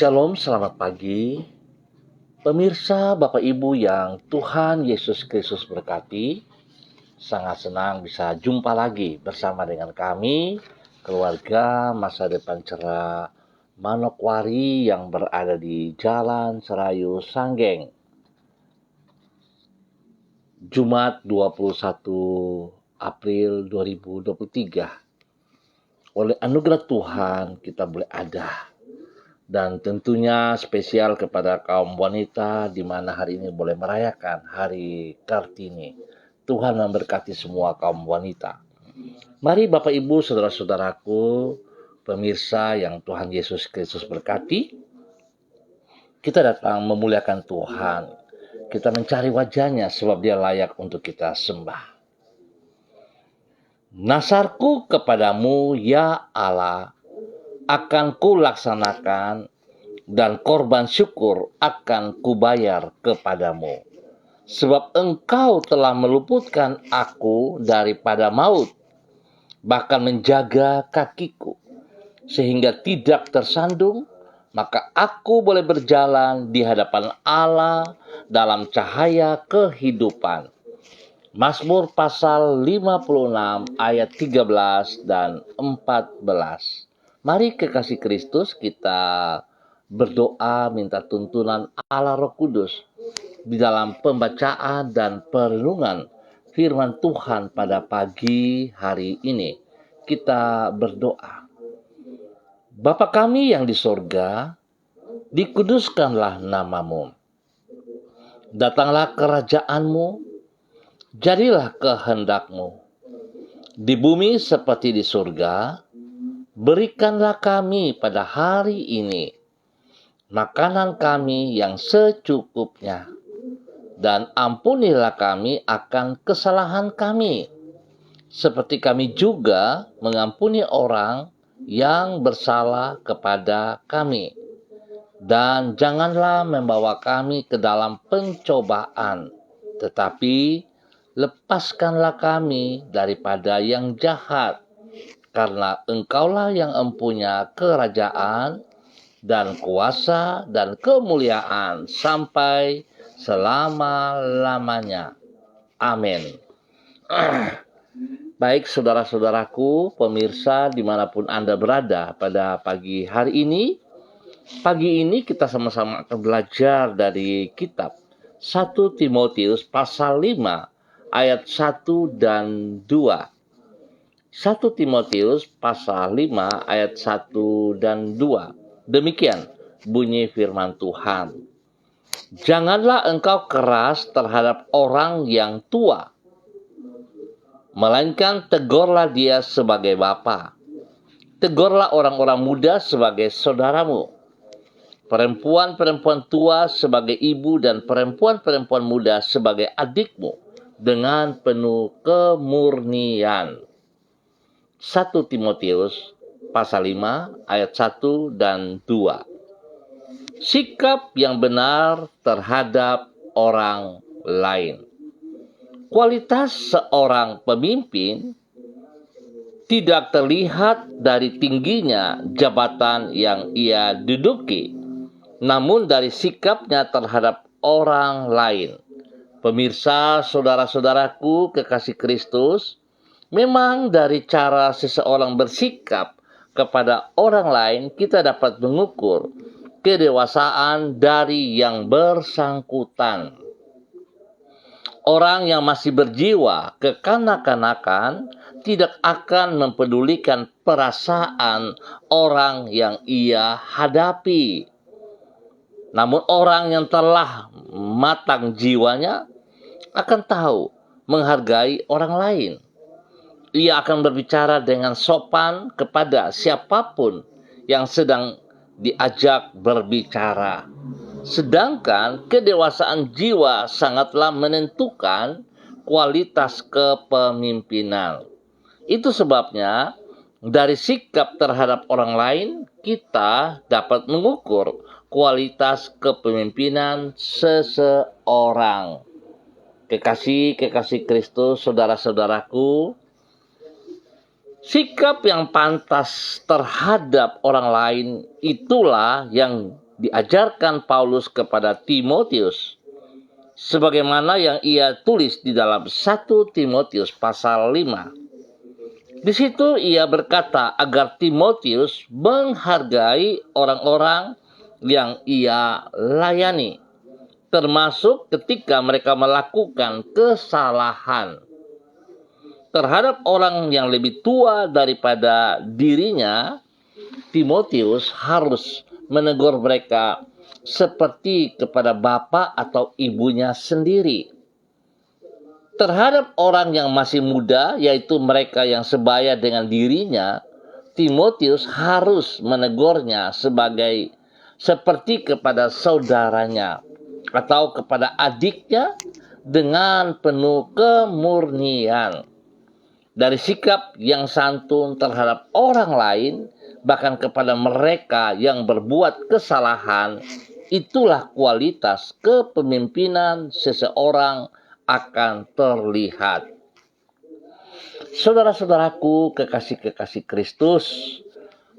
Shalom, selamat pagi. Pemirsa, Bapak Ibu yang Tuhan Yesus Kristus berkati, sangat senang bisa jumpa lagi bersama dengan kami, keluarga Masa Depan Cerah Manokwari yang berada di Jalan Serayu Sanggeng. Jumat 21 April 2023. Oleh anugerah Tuhan kita boleh ada. Dan tentunya spesial kepada kaum wanita di mana hari ini boleh merayakan Hari Kartini. Tuhan memberkati semua kaum wanita. Mari Bapak Ibu, saudara-saudaraku, pemirsa yang Tuhan Yesus Kristus berkati, kita datang memuliakan Tuhan. Kita mencari wajah-Nya sebab Dia layak untuk kita sembah. Nasarku kepadamu, ya Allah, akan kulaksanakan, dan korban syukur akan kubayar kepadamu. Sebab Engkau telah meluputkan aku daripada maut, bahkan menjaga kakiku, sehingga tidak tersandung, maka aku boleh berjalan di hadapan Allah dalam cahaya kehidupan. Mazmur pasal 56 ayat 13 dan 14. Mari kekasih Kristus kita berdoa minta tuntunan Allah Roh Kudus di dalam pembacaan dan perenungan firman Tuhan pada pagi hari ini. Kita berdoa. Bapa kami yang di sorga, dikuduskanlah namamu. Datanglah kerajaan-Mu, jadilah kehendak-Mu di bumi seperti di surga. Berikanlah kami pada hari ini makanan kami yang secukupnya, dan ampunilah kami akan kesalahan kami, seperti kami juga mengampuni orang yang bersalah kepada kami. Dan janganlah membawa kami ke dalam pencobaan, tetapi lepaskanlah kami daripada yang jahat. Karena Engkaulah yang empunya kerajaan dan kuasa dan kemuliaan sampai selama-lamanya. Amin. Baik saudara-saudaraku, pemirsa dimanapun Anda berada pada pagi hari ini. Pagi ini kita sama-sama akan belajar dari kitab 1 Timotius pasal 5 ayat 1 dan 2. 1 Timotius pasal 5 ayat 1 dan 2. Demikian bunyi firman Tuhan. Janganlah engkau keras terhadap orang yang tua, melainkan tegurlah dia sebagai bapa. Tegurlah orang-orang muda sebagai saudaramu, perempuan-perempuan tua sebagai ibu, dan perempuan-perempuan muda sebagai adikmu, dengan penuh kemurnian. 1 Timotius pasal 5 ayat 1 dan 2. Sikap yang benar terhadap orang lain. Kualitas seorang pemimpin tidak terlihat dari tingginya jabatan yang ia duduki, namun dari sikapnya terhadap orang lain. Pemirsa, saudara-saudaraku kekasih Kristus, memang dari cara seseorang bersikap kepada orang lain kita dapat mengukur kedewasaan dari yang bersangkutan. Orang yang masih berjiwa kekanak-kanakan tidak akan mempedulikan perasaan orang yang ia hadapi. Namun orang yang telah matang jiwanya akan tahu menghargai orang lain. Ia akan berbicara dengan sopan kepada siapapun yang sedang diajak berbicara. Sedangkan kedewasaan jiwa sangatlah menentukan kualitas kepemimpinan. Itu sebabnya dari sikap terhadap orang lain kita dapat mengukur kualitas kepemimpinan seseorang. Kekasih Kristus, saudara-saudaraku, sikap yang pantas terhadap orang lain itulah yang diajarkan Paulus kepada Timotius, sebagaimana yang ia tulis di dalam 1 Timotius pasal 5. Di situ ia berkata agar Timotius menghargai orang-orang yang ia layani, termasuk ketika mereka melakukan kesalahan. Terhadap orang yang lebih tua daripada dirinya, Timotius harus menegur mereka seperti kepada bapak atau ibunya sendiri. Terhadap orang yang masih muda, yaitu mereka yang sebaya dengan dirinya, Timotius harus menegurnya seperti kepada saudaranya atau kepada adiknya dengan penuh kemurnian. Dari sikap yang santun terhadap orang lain, bahkan kepada mereka yang berbuat kesalahan, itulah kualitas kepemimpinan seseorang akan terlihat. Saudara-saudaraku, kekasih-kekasih Kristus,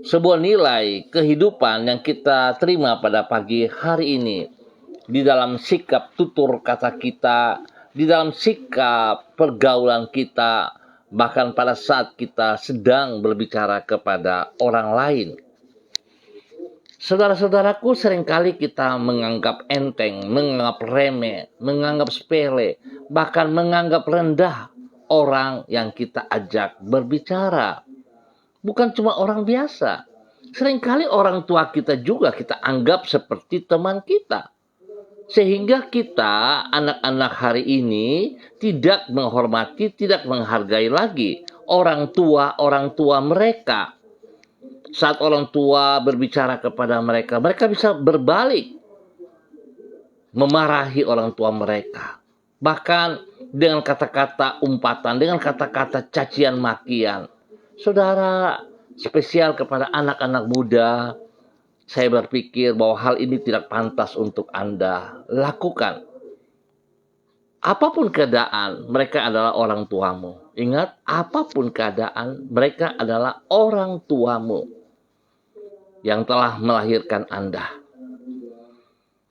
sebuah nilai kehidupan yang kita terima pada pagi hari ini di dalam sikap tutur kata kita, di dalam sikap pergaulan kita, bahkan pada saat kita sedang berbicara kepada orang lain. Saudara-saudaraku, seringkali kita menganggap enteng, menganggap remeh, menganggap sepele, bahkan menganggap rendah orang yang kita ajak berbicara. Bukan cuma orang biasa. Seringkali orang tua kita juga kita anggap seperti teman kita. Sehingga kita, anak-anak hari ini, tidak menghormati, tidak menghargai lagi orang tua mereka. Saat orang tua berbicara kepada mereka, mereka bisa berbalik, memarahi orang tua mereka. Bahkan dengan kata-kata umpatan, dengan kata-kata cacian makian. Saudara, spesial kepada anak-anak muda, saya berpikir bahwa hal ini tidak pantas untuk Anda lakukan. Apapun keadaan, mereka adalah orang tuamu. Ingat, apapun keadaan, mereka adalah orang tuamu yang telah melahirkan Anda.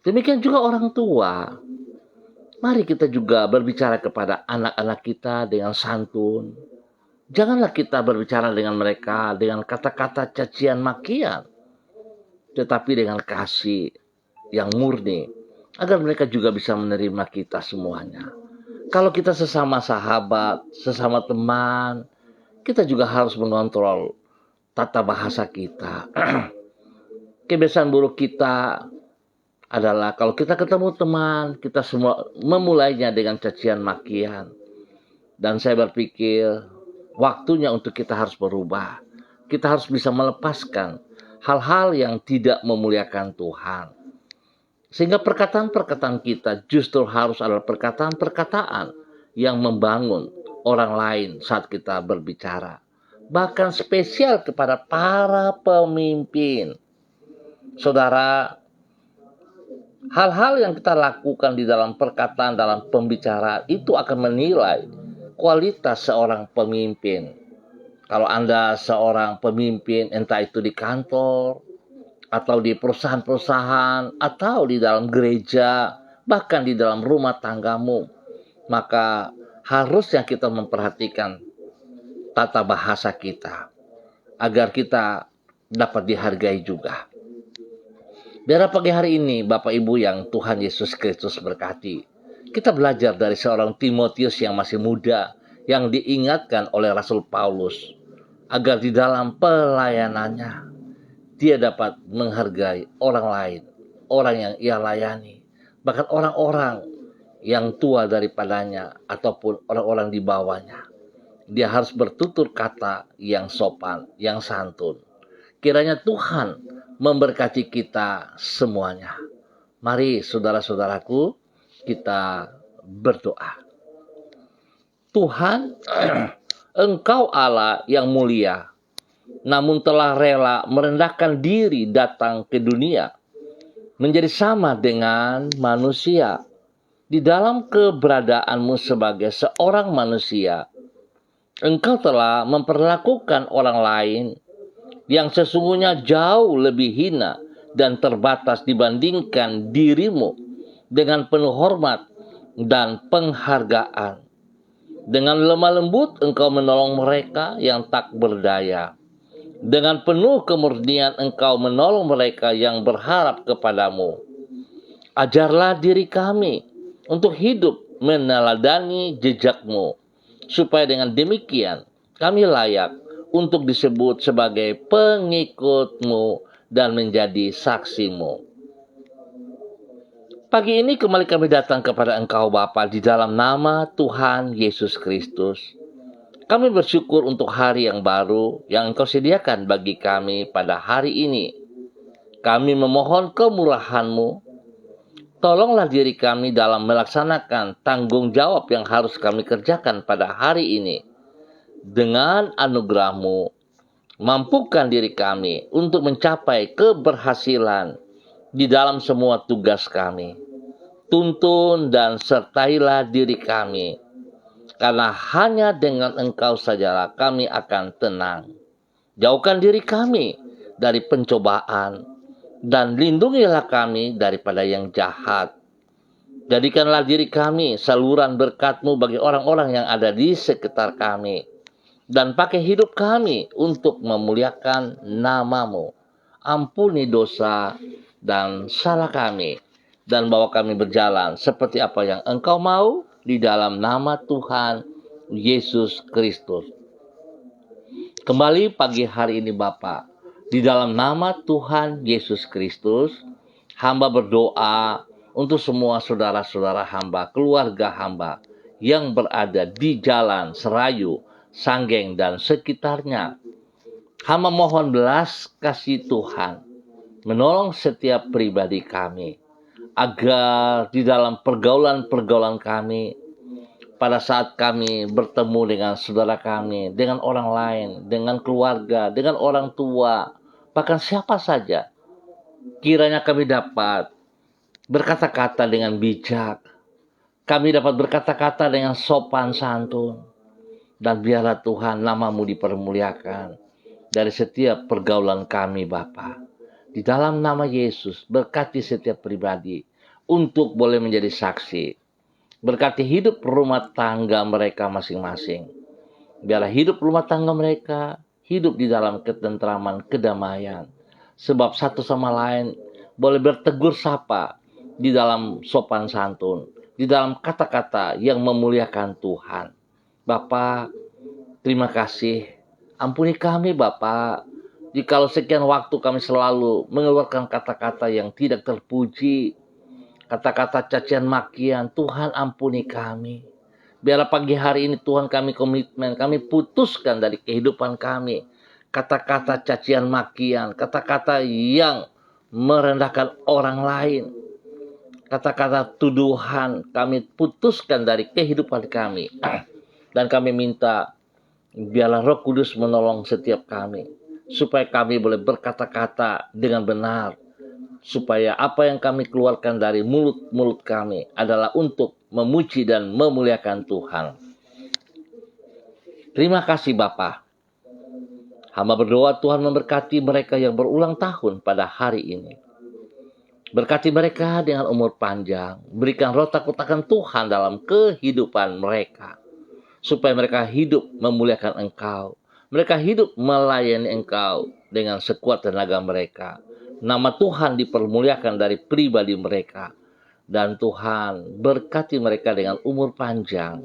Demikian juga orang tua. Mari kita juga berbicara kepada anak-anak kita dengan santun. Janganlah kita berbicara dengan mereka dengan kata-kata cacian makian, tetapi dengan kasih yang murni, agar mereka juga bisa menerima kita semuanya. Kalau kita sesama sahabat, sesama teman, kita juga harus mengontrol tata bahasa kita. Kebiasaan buruk kita adalah kalau kita ketemu teman, kita semua memulainya dengan cacian makian. Dan saya berpikir waktunya untuk kita harus berubah. Kita harus bisa melepaskan hal-hal yang tidak memuliakan Tuhan. Sehingga perkataan-perkataan kita justru harus adalah perkataan-perkataan yang membangun orang lain saat kita berbicara. Bahkan spesial kepada para pemimpin. Saudara, hal-hal yang kita lakukan di dalam perkataan, dalam pembicaraan itu akan menilai kualitas seorang pemimpin. Kalau Anda seorang pemimpin, entah itu di kantor, atau di perusahaan-perusahaan, atau di dalam gereja, bahkan di dalam rumah tanggamu, maka harusnya kita memperhatikan tata bahasa kita, agar kita dapat dihargai juga. Biar pagi hari ini, Bapak Ibu yang Tuhan Yesus Kristus berkati, kita belajar dari seorang Timotius yang masih muda, yang diingatkan oleh Rasul Paulus, agar di dalam pelayanannya, dia dapat menghargai orang lain, orang yang ia layani, bahkan orang-orang yang tua daripadanya, ataupun orang-orang di bawahnya. Dia harus bertutur kata yang sopan, yang santun. Kiranya Tuhan memberkati kita semuanya. Mari saudara-saudaraku, kita berdoa. Tuhan, Engkau Allah yang mulia, namun telah rela merendahkan diri datang ke dunia, menjadi sama dengan manusia. Di dalam keberadaanmu sebagai seorang manusia, Engkau telah memperlakukan orang lain yang sesungguhnya jauh lebih hina dan terbatas dibandingkan dirimu dengan penuh hormat dan penghargaan. Dengan lemah lembut engkau menolong mereka yang tak berdaya. Dengan penuh kemurnian engkau menolong mereka yang berharap kepadamu. Ajarlah diri kami untuk hidup meneladani jejakmu, supaya dengan demikian kami layak untuk disebut sebagai pengikutmu dan menjadi saksimu. Pagi ini kembali kami datang kepada Engkau Bapa di dalam nama Tuhan Yesus Kristus. Kami bersyukur untuk hari yang baru yang Engkau sediakan bagi kami pada hari ini. Kami memohon kemurahan-Mu. Tolonglah diri kami dalam melaksanakan tanggung jawab yang harus kami kerjakan pada hari ini. Dengan anugerah-Mu, mampukan diri kami untuk mencapai keberhasilan di dalam semua tugas kami. Tuntun dan sertailah diri kami, karena hanya dengan Engkau sajalah kami akan tenang. Jauhkan diri kami dari pencobaan, dan lindungilah kami daripada yang jahat. Jadikanlah diri kami saluran berkat-Mu bagi orang-orang yang ada di sekitar kami, dan pakai hidup kami untuk memuliakan nama-Mu. Ampuni dosa dan salah kami, dan bawa kami berjalan seperti apa yang Engkau mau di dalam nama Tuhan Yesus Kristus. Kembali pagi hari ini Bapa, di dalam nama Tuhan Yesus Kristus, hamba berdoa untuk semua saudara-saudara hamba, keluarga hamba yang berada di jalan Serayu, Sanggeng, dan sekitarnya. Hamba mohon belas kasih Tuhan menolong setiap pribadi kami, agar di dalam pergaulan-pergaulan kami, pada saat kami bertemu dengan saudara kami, dengan orang lain, dengan keluarga, dengan orang tua, bahkan siapa saja, kiranya kami dapat berkata-kata dengan bijak, kami dapat berkata-kata dengan sopan santun, dan biarlah Tuhan nama-Mu dipermuliakan dari setiap pergaulan kami Bapa. Di dalam nama Yesus, berkati setiap pribadi untuk boleh menjadi saksi. Berkati hidup rumah tangga mereka masing-masing. Biarlah hidup rumah tangga mereka hidup di dalam ketentraman, kedamaian. Sebab satu sama lain boleh bertegur sapa di dalam sopan santun, di dalam kata-kata yang memuliakan Tuhan. Bapa, terima kasih. Ampuni kami Bapa, jikalau sekian waktu kami selalu mengeluarkan kata-kata yang tidak terpuji, kata-kata cacian makian. Tuhan ampuni kami. Biarlah pagi hari ini Tuhan kami komitmen, kami putuskan dari kehidupan kami kata-kata cacian makian, kata-kata yang merendahkan orang lain, kata-kata tuduhan kami putuskan dari kehidupan kami. Dan kami minta biarlah Roh Kudus menolong setiap kami, supaya kami boleh berkata-kata dengan benar, supaya apa yang kami keluarkan dari mulut-mulut kami adalah untuk memuji dan memuliakan Tuhan. Terima kasih Bapa. Hamba berdoa Tuhan memberkati mereka yang berulang tahun pada hari ini. Berkati mereka dengan umur panjang, berikan roh takut akan Tuhan dalam kehidupan mereka, supaya mereka hidup memuliakan Engkau. Mereka hidup melayani Engkau dengan sekuat tenaga mereka. Nama Tuhan dipermuliakan dari pribadi mereka. Dan Tuhan berkati mereka dengan umur panjang.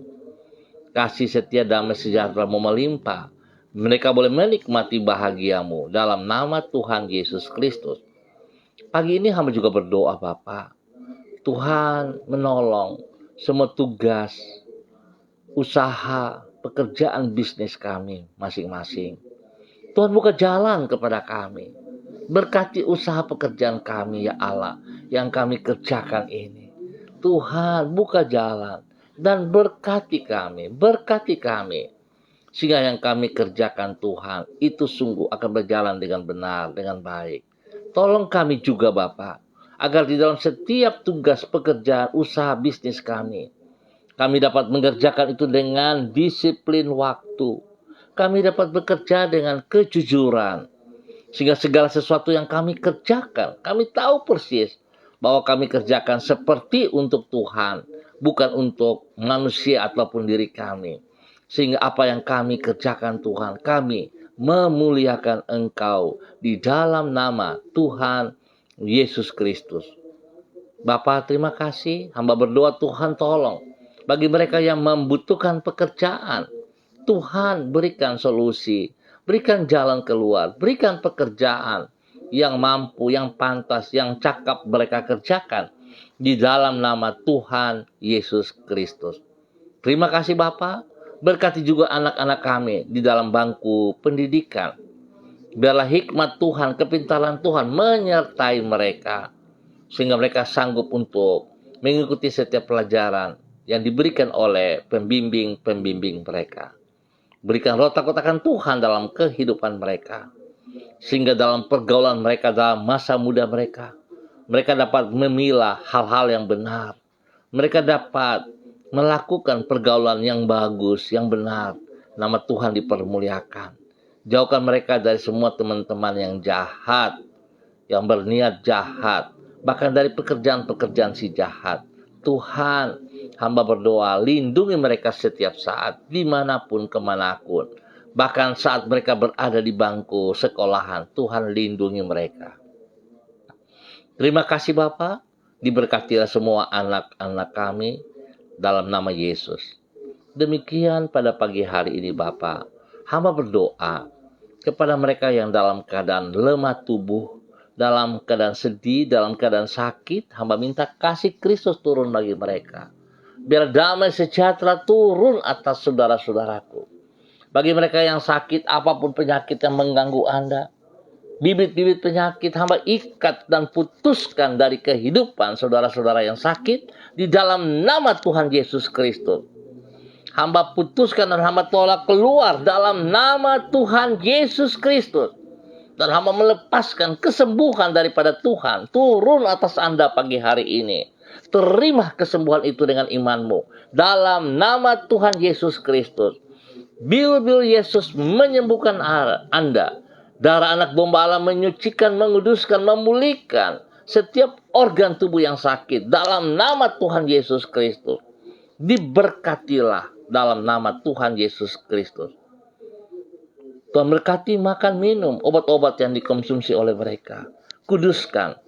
Kasih setia damai sejahtera melimpah. Mereka boleh menikmati bahagiamu dalam nama Tuhan Yesus Kristus. Pagi ini hamba juga berdoa Bapa, Tuhan menolong semua tugas, usaha, pekerjaan bisnis kami masing-masing. Tuhan buka jalan kepada kami. Berkati usaha pekerjaan kami ya Allah yang kami kerjakan ini. Tuhan buka jalan dan berkati kami. Sehingga yang kami kerjakan Tuhan itu sungguh akan berjalan dengan benar, dengan baik. Tolong kami juga Bapa, agar di dalam setiap tugas pekerjaan usaha bisnis kami dapat mengerjakan itu dengan disiplin waktu. Kami dapat bekerja dengan kejujuran. Sehingga segala sesuatu yang kami kerjakan, kami tahu persis bahwa kami kerjakan seperti untuk Tuhan, bukan untuk manusia ataupun diri kami. Sehingga apa yang kami kerjakan Tuhan, kami memuliakan Engkau di dalam nama Tuhan Yesus Kristus. Bapa, terima kasih. Hamba berdoa, Tuhan tolong. Bagi mereka yang membutuhkan pekerjaan, Tuhan berikan solusi. Berikan jalan keluar. Berikan pekerjaan yang mampu, yang pantas, yang cakap mereka kerjakan. Di dalam nama Tuhan Yesus Kristus. Terima kasih Bapa. Berkati juga anak-anak kami di dalam bangku pendidikan. Biarlah hikmat Tuhan, kepintaran Tuhan menyertai mereka. Sehingga mereka sanggup untuk mengikuti setiap pelajaran yang diberikan oleh pembimbing-pembimbing mereka. Berikan rotak-rotakan Tuhan dalam kehidupan mereka. Sehingga dalam pergaulan mereka, dalam masa muda mereka, mereka dapat memilah hal-hal yang benar. Mereka dapat melakukan pergaulan yang bagus, yang benar. Nama Tuhan dipermuliakan. Jauhkan mereka dari semua teman-teman yang jahat, yang berniat jahat, bahkan dari pekerjaan-pekerjaan si jahat. Tuhan, hamba berdoa, lindungi mereka setiap saat, dimanapun, kemanapun. Bahkan saat mereka berada di bangku sekolahan, Tuhan lindungi mereka. Terima kasih Bapa, diberkatilah semua anak-anak kami dalam nama Yesus. Demikian pada pagi hari ini Bapa, hamba berdoa kepada mereka yang dalam keadaan lemah tubuh, dalam keadaan sedih, dalam keadaan sakit, hamba minta kasih Kristus turun bagi mereka. Biar damai sejahtera turun atas saudara-saudaraku. Bagi mereka yang sakit, apapun penyakit yang mengganggu Anda, bibit-bibit penyakit, hamba ikat dan putuskan dari kehidupan saudara-saudara yang sakit, di dalam nama Tuhan Yesus Kristus. Hamba putuskan dan hamba tolak keluar dalam nama Tuhan Yesus Kristus. Dan hamba melepaskan kesembuhan daripada Tuhan turun atas Anda pagi hari ini. Terima kesembuhan itu dengan imanmu. Dalam nama Tuhan Yesus Kristus. Bil-bil Yesus menyembuhkan Anda. Darah anak domba Allah menyucikan, menguduskan, memulihkan setiap organ tubuh yang sakit. Dalam nama Tuhan Yesus Kristus. Diberkatilah dalam nama Tuhan Yesus Kristus. Tuhan berkati makan minum obat-obat yang dikonsumsi oleh mereka. Kuduskan.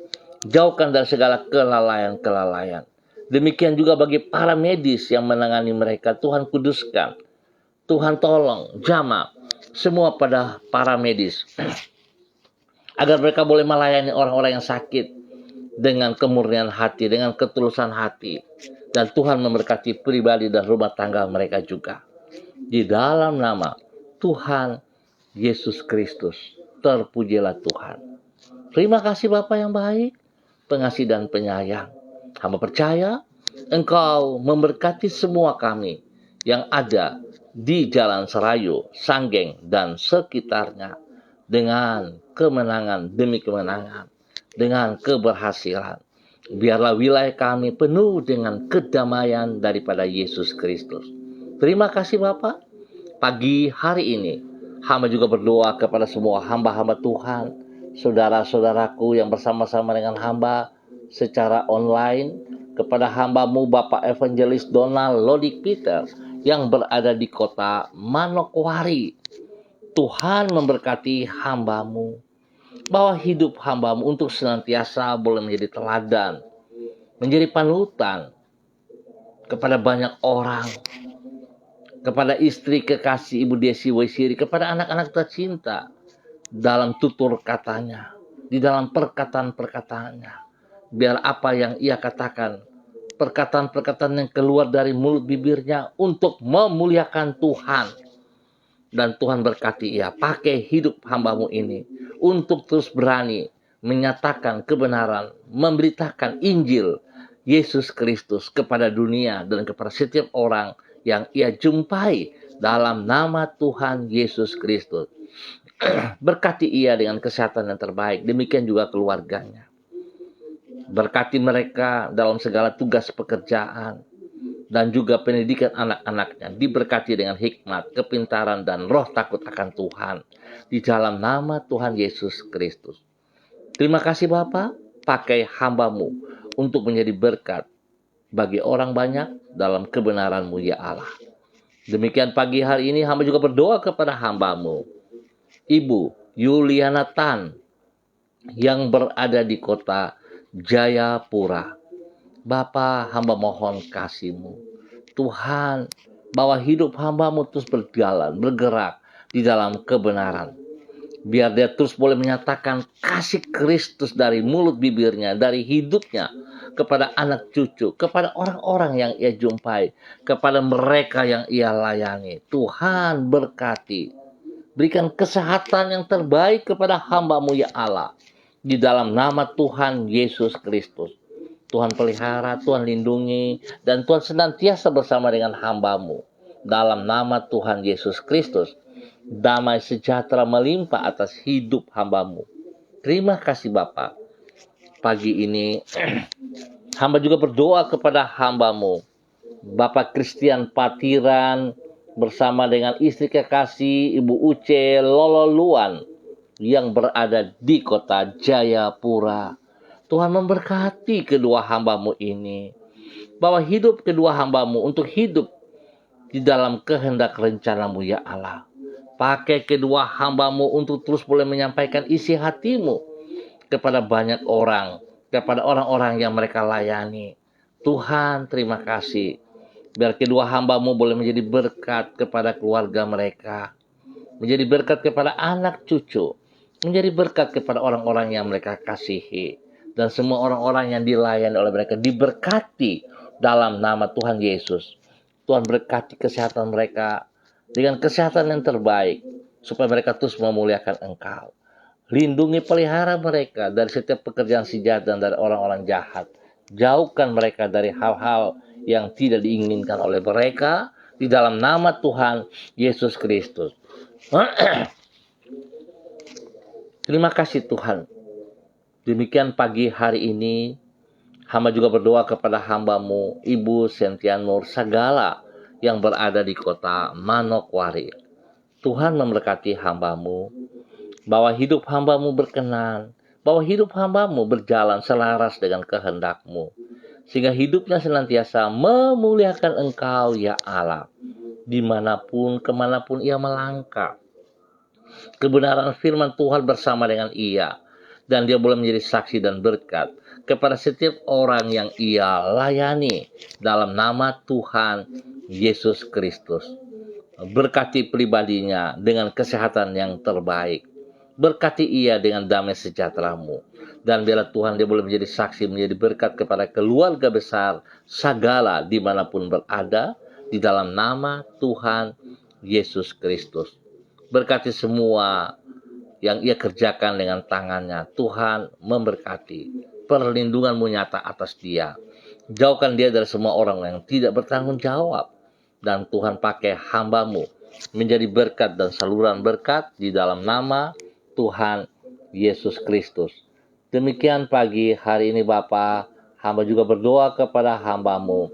Jauhkan dari segala kelalaian-kelalaian. Demikian juga bagi para medis yang menangani mereka. Tuhan kuduskan. Tuhan tolong jamah semua pada para medis. Agar mereka boleh melayani orang-orang yang sakit dengan kemurnian hati, dengan ketulusan hati. Dan Tuhan memberkati pribadi dan rumah tangga mereka juga. Di dalam nama Tuhan Yesus Kristus, terpujilah Tuhan. Terima kasih Bapa yang baik, pengasih dan penyayang. Hamba percaya Engkau memberkati semua kami yang ada di Jalan Serayu, Sanggeng, dan sekitarnya dengan kemenangan demi kemenangan, dengan keberhasilan. Biarlah wilayah kami penuh dengan kedamaian daripada Yesus Kristus. Terima kasih Bapa. Pagi hari ini hamba juga berdoa kepada semua hamba-hamba Tuhan, saudara-saudaraku yang bersama-sama dengan hamba secara online, kepada hambamu Bapak Evangelis Donald Lodik Peter yang berada di kota Manokwari. Tuhan memberkati hambamu, bahwa hidup hambamu untuk senantiasa boleh menjadi teladan, menjadi panutan kepada banyak orang, kepada istri kekasih Ibu Desi Waisiri, kepada anak-anak tercinta dalam tutur katanya, di dalam perkataan-perkataannya. Biar apa yang ia katakan, perkataan-perkataan yang keluar dari mulut bibirnya untuk memuliakan Tuhan. Dan Tuhan berkati ia, pakai hidup hambamu ini untuk terus berani menyatakan kebenaran, memberitakan Injil Yesus Kristus kepada dunia dan kepada setiap orang yang ia jumpai dalam nama Tuhan Yesus Kristus. Berkati ia dengan kesehatan yang terbaik, demikian juga keluarganya. Berkati mereka dalam segala tugas pekerjaan. dan juga pendidikan anak-anaknya diberkati dengan hikmat, kepintaran, dan roh takut akan Tuhan. Di dalam nama Tuhan Yesus Kristus. Terima kasih Bapa, pakai hamba-Mu untuk menjadi berkat bagi orang banyak dalam kebenaran-Mu ya Allah. Demikian pagi hari ini hamba juga berdoa kepada hamba-Mu, Ibu Yuliana Tan, yang berada di kota Jayapura. Bapa, hamba mohon kasih-Mu. Tuhan, bahwa hidup hamba-Mu terus berjalan, bergerak di dalam kebenaran. Biar dia terus boleh menyatakan kasih Kristus dari mulut bibirnya, dari hidupnya, kepada anak cucu, kepada orang-orang yang ia jumpai, kepada mereka yang ia layani. Tuhan berkati. Berikan kesehatan yang terbaik kepada hamba-Mu ya Allah. Di dalam nama Tuhan Yesus Kristus. Tuhan pelihara, Tuhan lindungi, dan Tuhan senantiasa bersama dengan hamba-Mu. Dalam nama Tuhan Yesus Kristus, damai sejahtera melimpah atas hidup hamba-Mu. Terima kasih Bapa. Pagi ini, hamba juga berdoa kepada hamba-Mu, Bapak Christian Patiran, bersama dengan istri kekasih Ibu Uce Lololuan, yang berada di kota Jayapura. Tuhan memberkati kedua hamba-Mu ini. Bahwa hidup kedua hamba-Mu untuk hidup di dalam kehendak rencana-Mu ya Allah. Pakai kedua hamba-Mu untuk terus boleh menyampaikan isi hati-Mu kepada banyak orang. Kepada orang-orang yang mereka layani. Tuhan terima kasih. Biar kedua hamba-Mu boleh menjadi berkat kepada keluarga mereka. Menjadi berkat kepada anak cucu. Menjadi berkat kepada orang-orang yang mereka kasihi. Dan semua orang-orang yang dilayani oleh mereka diberkati dalam nama Tuhan Yesus. Tuhan berkati kesehatan mereka dengan kesehatan yang terbaik. Supaya mereka terus memuliakan Engkau. Lindungi pelihara mereka dari setiap pekerjaan si jahat dan dari orang-orang jahat. Jauhkan mereka dari hal-hal yang tidak diinginkan oleh mereka. Di dalam nama Tuhan Yesus Kristus. Terima kasih Tuhan. Demikian pagi hari ini, hamba juga berdoa kepada hamba-Mu, Ibu Sentianur Sagala, yang berada di kota Manokwari. Tuhan memberkati hamba-Mu, bahwa hidup hamba-Mu berkenan, bahwa hidup hamba-Mu berjalan selaras dengan kehendak-Mu, sehingga hidupnya senantiasa memuliakan Engkau, ya Allah, dimanapun, kemanapun ia melangkah. Kebenaran firman Tuhan bersama dengan ia, dan dia boleh menjadi saksi dan berkat kepada setiap orang yang ia layani dalam nama Tuhan Yesus Kristus. Berkati pribadinya dengan kesehatan yang terbaik. Berkati ia dengan damai sejahtera-Mu. Dan biarlah Tuhan dia boleh menjadi saksi, menjadi berkat kepada keluarga besar Sagala dimanapun berada di dalam nama Tuhan Yesus Kristus. Berkati semua yang ia kerjakan dengan tangannya. Tuhan memberkati. Perlindungan-Mu nyata atas dia. Jauhkan dia dari semua orang yang tidak bertanggung jawab. Dan Tuhan pakai hamba-Mu menjadi berkat dan saluran berkat di dalam nama Tuhan Yesus Kristus. Demikian pagi hari ini Bapa, hamba juga berdoa kepada hamba-Mu,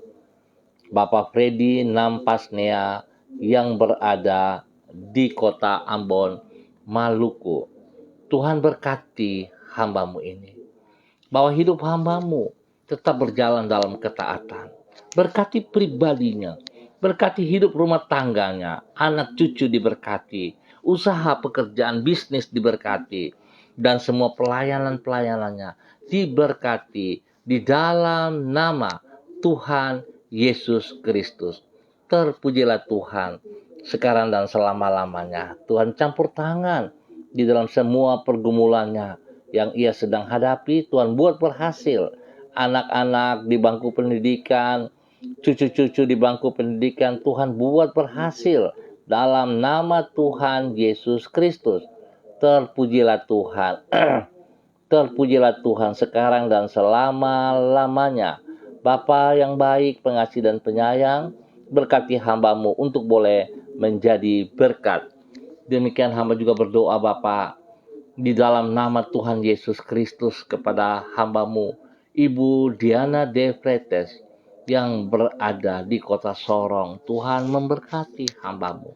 Bapak Freddy Nampasnea, yang berada di kota Ambon, Maluku. Tuhan berkati hamba-Mu ini. Bahwa hidup hamba-Mu tetap berjalan dalam ketaatan. Berkati pribadinya. Berkati hidup rumah tangganya. Anak cucu diberkati. Usaha pekerjaan bisnis diberkati. Dan semua pelayanan-pelayanannya diberkati. Di dalam nama Tuhan Yesus Kristus. Terpujilah Tuhan sekarang dan selama-lamanya. Tuhan campur tangan di dalam semua pergumulannya yang ia sedang hadapi. Tuhan buat berhasil. Anak-anak di bangku pendidikan, cucu-cucu di bangku pendidikan, Tuhan buat berhasil dalam nama Tuhan Yesus Kristus. Terpujilah Tuhan. Terpujilah Tuhan sekarang dan selama-lamanya. Bapa yang baik, pengasih dan penyayang, berkati hamba-Mu untuk boleh menjadi berkat. Demikian hamba juga berdoa Bapa, di dalam nama Tuhan Yesus Kristus kepada hamba-Mu, Ibu Diana De Fretes, yang berada di kota Sorong. Tuhan memberkati hamba-Mu.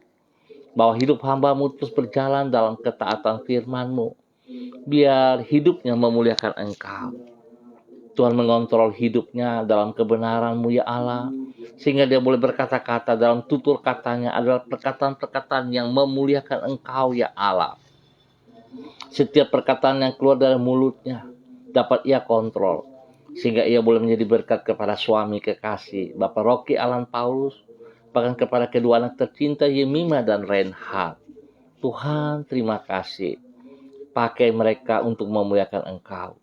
Bahwa hidup hamba-Mu terus berjalan dalam ketaatan firman-Mu. Biar hidupnya memuliakan Engkau. Tuhan mengontrol hidupnya dalam kebenaran-Mu ya Allah. Sehingga dia boleh berkata-kata dalam tutur katanya adalah perkataan-perkataan yang memuliakan Engkau ya Allah. Setiap perkataan yang keluar dari mulutnya dapat ia kontrol. Sehingga ia boleh menjadi berkat kepada suami kekasih Bapak Rocky Alan Paulus. Bahkan kepada kedua anak tercinta Yemima dan Reinhard. Tuhan terima kasih. Pakai mereka untuk memuliakan Engkau.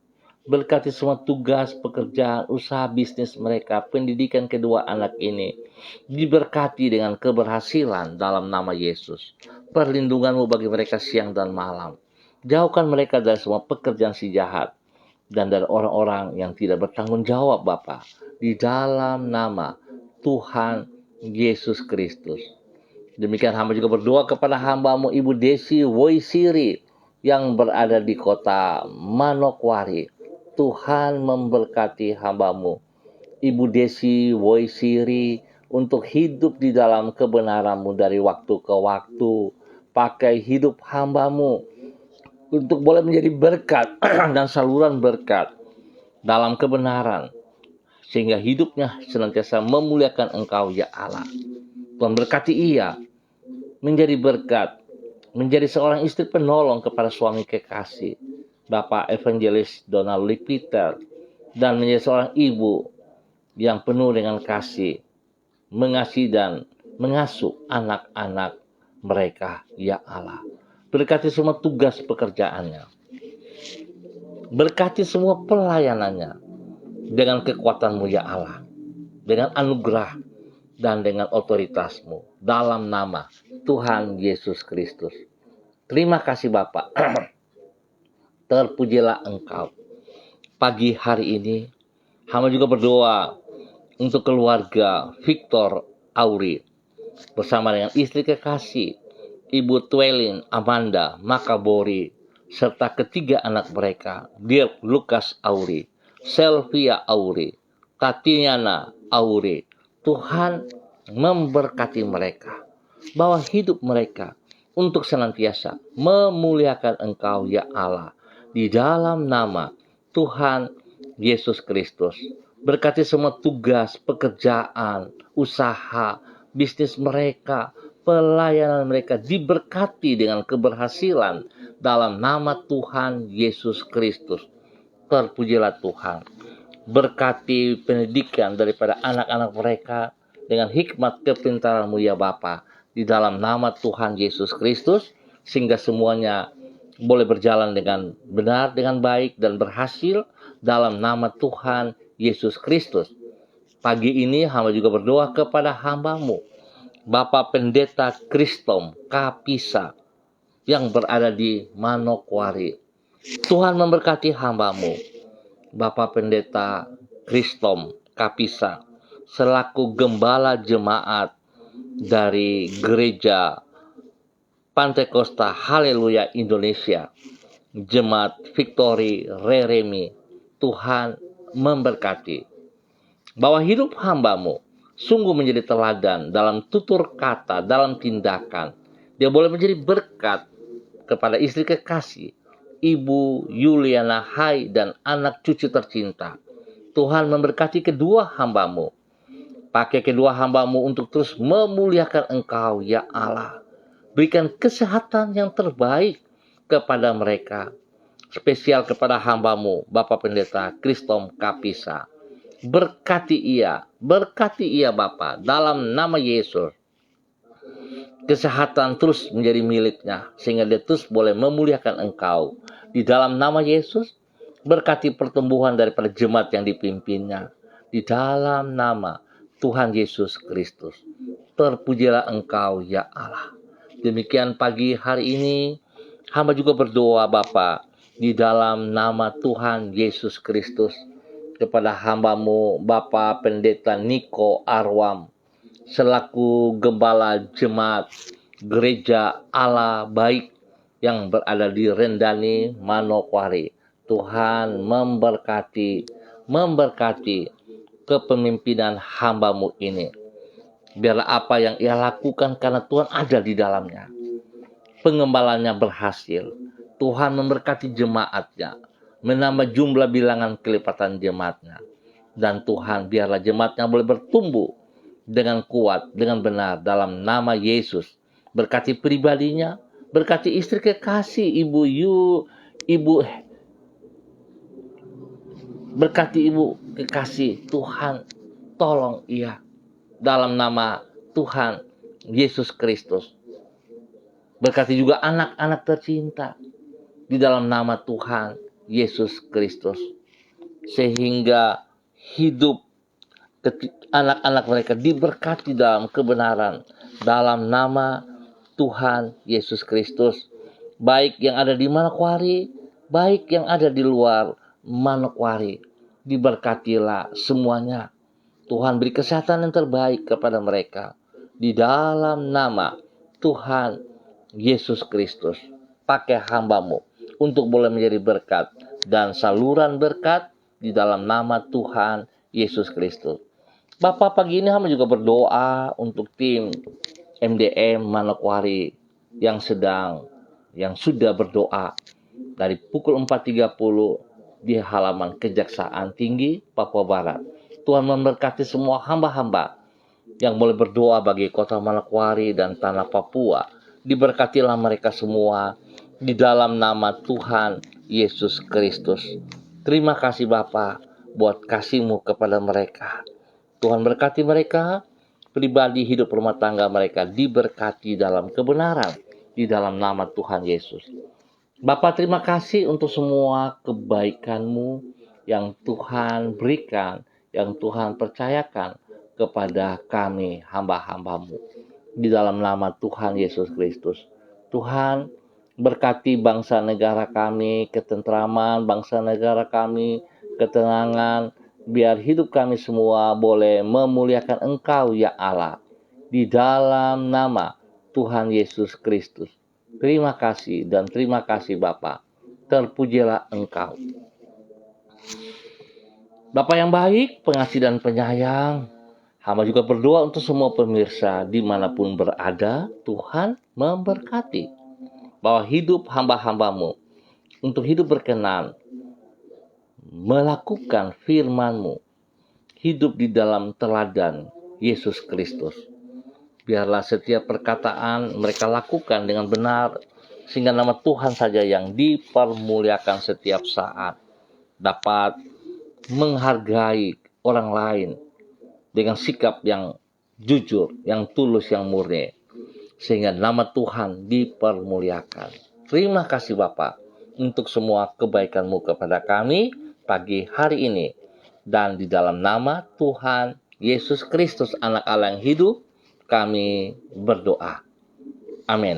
Berkati semua tugas, pekerjaan, usaha bisnis mereka, pendidikan kedua anak ini. Diberkati dengan keberhasilan dalam nama Yesus. Perlindungan-Mu bagi mereka siang dan malam. Jauhkan mereka dari semua pekerjaan si jahat. Dan dari orang-orang yang tidak bertanggung jawab Bapa. Di dalam nama Tuhan Yesus Kristus. Demikian hamba juga berdoa kepada hamba-Mu Ibu Desi Woisiri yang berada di kota Manokwari. Tuhan memberkati hamba-Mu Ibu Desi Woisiri untuk hidup di dalam kebenaran-Mu dari waktu ke waktu. Pakai hidup hamba-Mu untuk boleh menjadi berkat dan saluran berkat dalam kebenaran. Sehingga hidupnya senantiasa memuliakan Engkau ya Allah. Tuhan berkati ia menjadi berkat, menjadi seorang istri penolong kepada suami kekasih Bapak Evangelis Donald Lee Peter, dan menjadi seorang ibu yang penuh dengan kasih, mengasihi dan mengasuh anak-anak mereka ya Allah. Berkati semua tugas pekerjaannya, berkati semua pelayanannya dengan kekuatan-Mu ya Allah, dengan anugerah dan dengan otoritas-Mu dalam nama Tuhan Yesus Kristus. Terima kasih Bapak. Terpujilah Engkau. Pagi hari ini hamba juga berdoa untuk keluarga Victor Auri bersama dengan istri kekasih Ibu Twelin Amanda Makabori serta ketiga anak mereka, Dirk Lukas Auri, Selvia Auri, Tatiana Auri. Tuhan memberkati mereka, bahwa hidup mereka untuk senantiasa memuliakan Engkau ya Allah di dalam nama Tuhan Yesus Kristus. Berkati semua tugas, pekerjaan, usaha, bisnis mereka, pelayanan mereka diberkati dengan keberhasilan dalam nama Tuhan Yesus Kristus. Terpujilah Tuhan. Berkati pendidikan daripada anak-anak mereka dengan hikmat kepintaran-Mu ya Bapa di dalam nama Tuhan Yesus Kristus, sehingga semuanya boleh berjalan dengan benar, dengan baik dan berhasil dalam nama Tuhan Yesus Kristus. Pagi ini hamba juga berdoa kepada hamba-Mu Bapak Pendeta Kristom Kapisa yang berada di Manokwari. Tuhan memberkati hamba-Mu Bapak Pendeta Kristom Kapisa selaku gembala jemaat dari gereja Pantai Kosta Haleluya Indonesia, Jemaat Victory Reremi. Tuhan memberkati. Bahwa hidup hamba-Mu sungguh menjadi teladan dalam tutur kata, dalam tindakan. Dia boleh menjadi berkat kepada istri kekasih, Ibu Yuliana Hai dan anak cucu tercinta. Tuhan memberkati kedua hamba-Mu. Pakai kedua hamba-Mu untuk terus memuliakan Engkau ya Allah. Berikan kesehatan yang terbaik kepada mereka. Spesial kepada hamba-Mu Bapak Pendeta Kristom Kapisa. Berkati ia Bapa dalam nama Yesus. Kesehatan terus menjadi miliknya sehingga dia terus boleh memuliakan Engkau. Di dalam nama Yesus, berkati pertumbuhan daripada jemaat yang dipimpinnya. Di dalam nama Tuhan Yesus Kristus. Terpujilah Engkau ya Allah. Demikian pagi hari ini, hamba juga berdoa Bapa di dalam nama Tuhan Yesus Kristus kepada hamba-Mu Bapak Pendeta Niko Arwam selaku gembala jemaat Gereja Allah Baik yang berada di Rendani Manokwari. Tuhan memberkati kepemimpinan hamba-Mu ini. Biarlah apa yang ia lakukan karena Tuhan ada di dalamnya. Pengembalanya berhasil. Tuhan memberkati jemaatnya, menambah jumlah bilangan kelipatan jemaatnya. Dan Tuhan biarlah jemaatnya boleh bertumbuh dengan kuat, dengan benar dalam nama Yesus. Berkati pribadinya, berkati istri kekasih berkati ibu kekasih. Tuhan tolong ia dalam nama Tuhan Yesus Kristus. Berkati juga anak-anak tercinta di dalam nama Tuhan Yesus Kristus. Sehingga hidup anak-anak mereka diberkati dalam kebenaran dalam nama Tuhan Yesus Kristus. Baik yang ada di Manokwari, baik yang ada di luar Manokwari, diberkatilah semuanya. Tuhan beri kesehatan yang terbaik kepada mereka di dalam nama Tuhan Yesus Kristus. Pakai hamba-Mu untuk boleh menjadi berkat dan saluran berkat di dalam nama Tuhan Yesus Kristus. Bapak, pagi ini hamba juga berdoa untuk tim MDM Manokwari yang sudah berdoa dari pukul 4.30 di halaman Kejaksaan Tinggi Papua Barat. Tuhan memberkati semua hamba-hamba yang boleh berdoa bagi kota Manokwari dan tanah Papua. Diberkatilah mereka semua di dalam nama Tuhan Yesus Kristus. Terima kasih Bapa buat kasih-Mu kepada mereka. Tuhan berkati mereka, pribadi hidup rumah tangga mereka diberkati dalam kebenaran di dalam nama Tuhan Yesus. Bapak, terima kasih untuk semua kebaikan-Mu yang Tuhan berikan, yang Tuhan percayakan kepada kami hamba-hamba-Mu. Di dalam nama Tuhan Yesus Kristus. Tuhan berkati bangsa negara kami, ketentraman bangsa negara kami, ketenangan. Biar hidup kami semua boleh memuliakan Engkau ya Allah. Di dalam nama Tuhan Yesus Kristus. Terima kasih dan terima kasih Bapa. Terpujilah Engkau. Bapa yang baik, pengasih dan penyayang, hamba juga berdoa untuk semua pemirsa dimanapun berada. Tuhan memberkati bahwa hidup hamba-hamba-Mu untuk hidup berkenan, melakukan firman-Mu, hidup di dalam teladan Yesus Kristus. Biarlah setiap perkataan mereka lakukan dengan benar, sehingga nama Tuhan saja yang dipermuliakan setiap saat. Dapat menghargai orang lain dengan sikap yang jujur, yang tulus, yang murni. Sehingga nama Tuhan dipermuliakan. Terima kasih Bapa untuk semua kebaikan-Mu kepada kami pagi hari ini. Dan di dalam nama Tuhan Yesus Kristus, Anak Allah yang hidup, kami berdoa. Amin.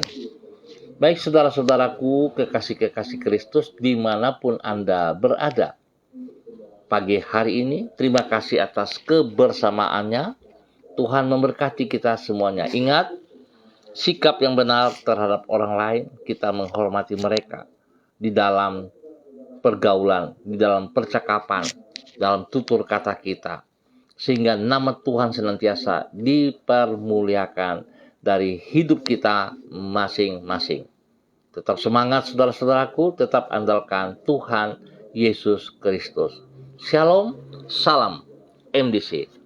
Baik saudara-saudaraku, kekasih-kekasih Kristus dimanapun Anda berada. Pagi hari ini, terima kasih atas kebersamaannya. Tuhan memberkati kita semuanya. Ingat, sikap yang benar terhadap orang lain, kita menghormati mereka di dalam pergaulan, di dalam percakapan, dalam tutur kata kita. Sehingga nama Tuhan senantiasa dipermuliakan dari hidup kita masing-masing. Tetap semangat saudara-saudaraku, tetap andalkan Tuhan Yesus Kristus. Shalom, salam MDC.